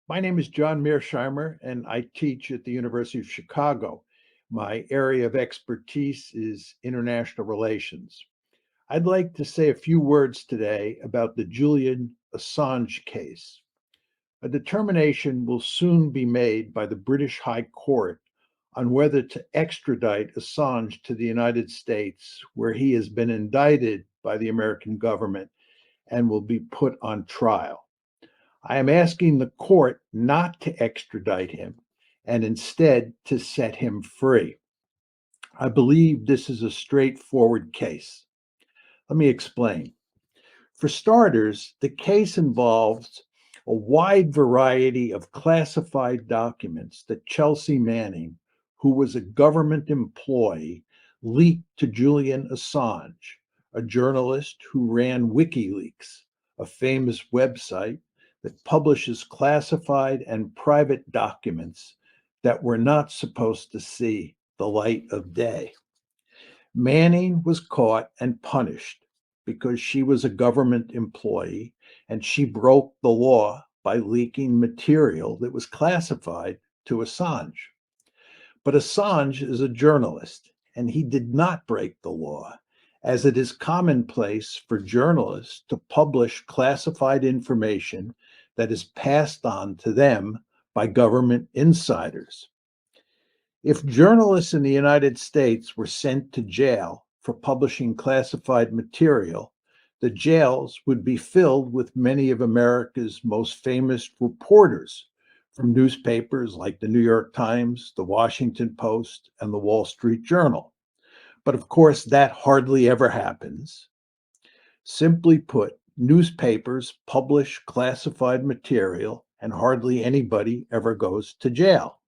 My name is John Mearsheimer, and I teach at the University of Chicago. My area of expertise is international relations. I'd like to say a few words today about the Julian Assange case. A determination will soon be made by the British High Court on whether to extradite Assange to the United States, where he has been indicted by the American government and will be put on trial. I am asking the court not to extradite him and instead to set him free. I believe this is a straightforward case. Let me explain. For starters, the case involves a wide variety of classified documents that Chelsea Manning, who was a government employee, leaked to Julian Assange, a journalist who ran WikiLeaks, a famous website that publishes classified and private documents that were not supposed to see the light of day. Manning was caught and punished because she was a government employee and she broke the law by leaking material that was classified to Assange. But Assange is a journalist and he did not break the law, as it is commonplace for journalists to publish classified information that is passed on to them by government insiders. If journalists in the United States were sent to jail for publishing classified material, the jails would be filled with many of America's most famous reporters from newspapers like the New York Times, the Washington Post, and the Wall Street Journal. But of course, that hardly ever happens. Simply put, newspapers publish classified material and hardly anybody ever goes to jail.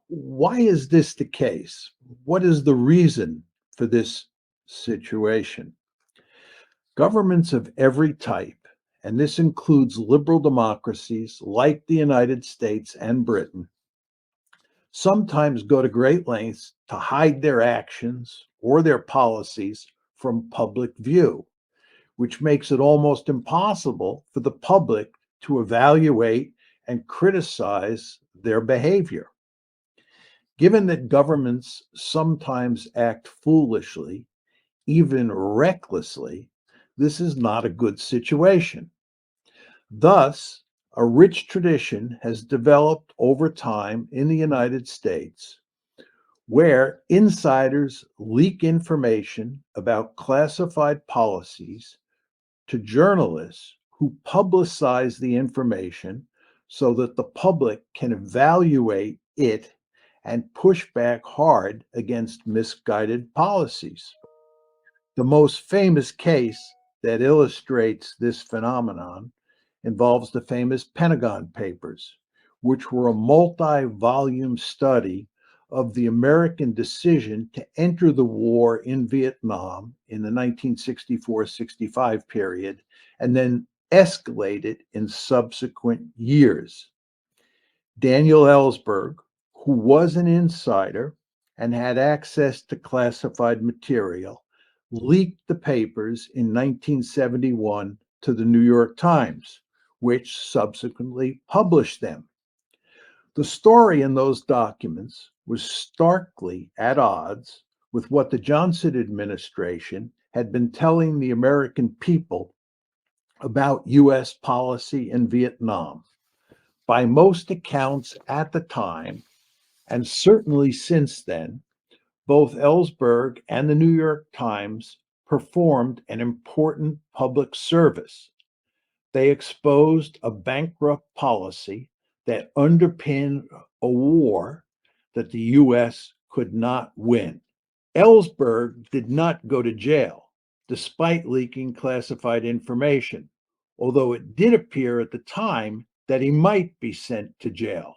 Why is this the case? What is the reason for this situation? Governments of every type, and this includes liberal democracies like the United States and Britain, sometimes go to great lengths to hide their actions or their policies from public view, which makes it almost impossible for the public to evaluate and criticize their behavior. Given that governments sometimes act foolishly, even recklessly, this is not a good situation. Thus, a rich tradition has developed over time in the United States where insiders leak information about classified policies to journalists who publicize the information so that the public can evaluate it and push back hard against misguided policies. The most famous case that illustrates this phenomenon involves the famous Pentagon Papers, which were a multi volume study of the American decision to enter the war in Vietnam in the 1964-65 period and then escalated in subsequent years. Daniel Ellsberg, who was an insider and had access to classified material, leaked the papers in 1971 to the New York Times, which subsequently published them. The story in those documents was starkly at odds with what the Johnson administration had been telling the American people about U.S. policy in Vietnam. By most accounts at the time, and certainly since then, both Ellsberg and the New York Times performed an important public service. They exposed a bankrupt policy that underpinned a war that the U.S. could not win. Ellsberg did not go to jail, despite leaking classified information, although it did appear at the time that he might be sent to jail.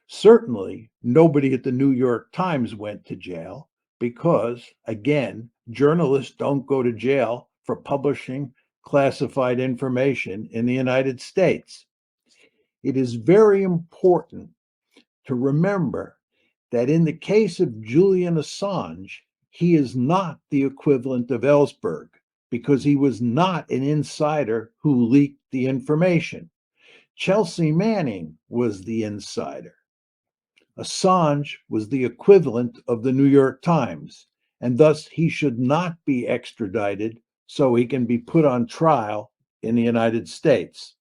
Certainly, nobody at the New York Times went to jail because, again, journalists don't go to jail for publishing classified information in the United States. It is very important to remember that in the case of Julian Assange, he is not the equivalent of Ellsberg because he was not an insider who leaked the information. Chelsea Manning was the insider. Assange was the equivalent of the New York Times, and thus he should not be extradited so he can be put on trial in the United States.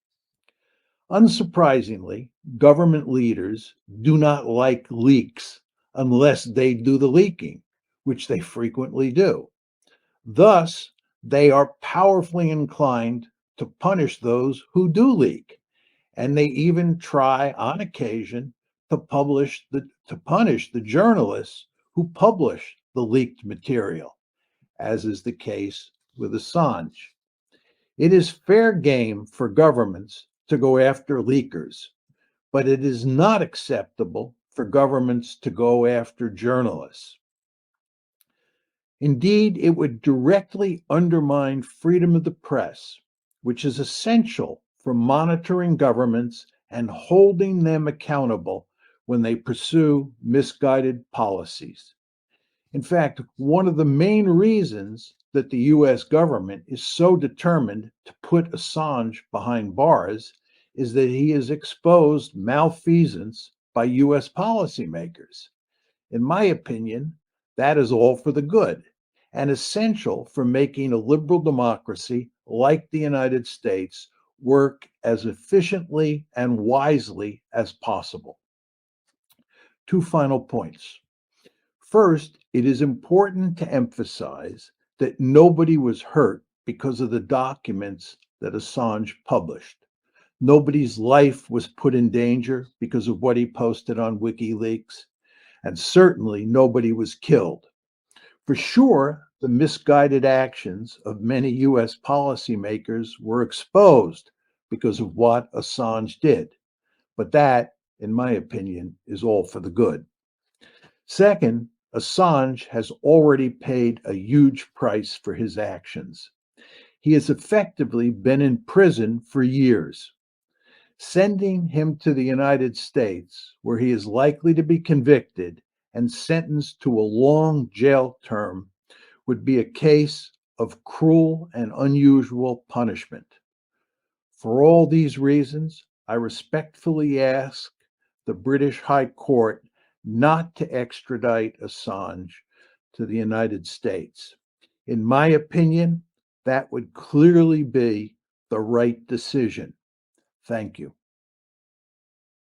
Unsurprisingly, government leaders do not like leaks unless they do the leaking, which they frequently do. Thus, they are powerfully inclined to punish those who do leak, and they even try on occasion to punish the journalists who publish the leaked material, as is the case with Assange. It is fair game for governments to go after leakers, but it is not acceptable for governments to go after journalists. Indeed, it would directly undermine freedom of the press, which is essential for monitoring governments and holding them accountable when they pursue misguided policies. In fact, one of the main reasons that the US government is so determined to put Assange behind bars is that he has exposed malfeasance by US policymakers. In my opinion, that is all for the good and essential for making a liberal democracy like the United States work as efficiently and wisely as possible. Two final points. First, it is important to emphasize that nobody was hurt because of the documents that Assange published. Nobody's life was put in danger because of what he posted on WikiLeaks, and certainly nobody was killed. For sure, the misguided actions of many US policymakers were exposed because of what Assange did, but that, in my opinion, is all for the good. Second, Assange has already paid a huge price for his actions. He has effectively been in prison for years. Sending him to the United States, where he is likely to be convicted and sentenced to a long jail term, would be a case of cruel and unusual punishment. For all these reasons, I respectfully ask the British High Court not to extradite Assange to the United States. In my opinion, that would clearly be the right decision. Thank you.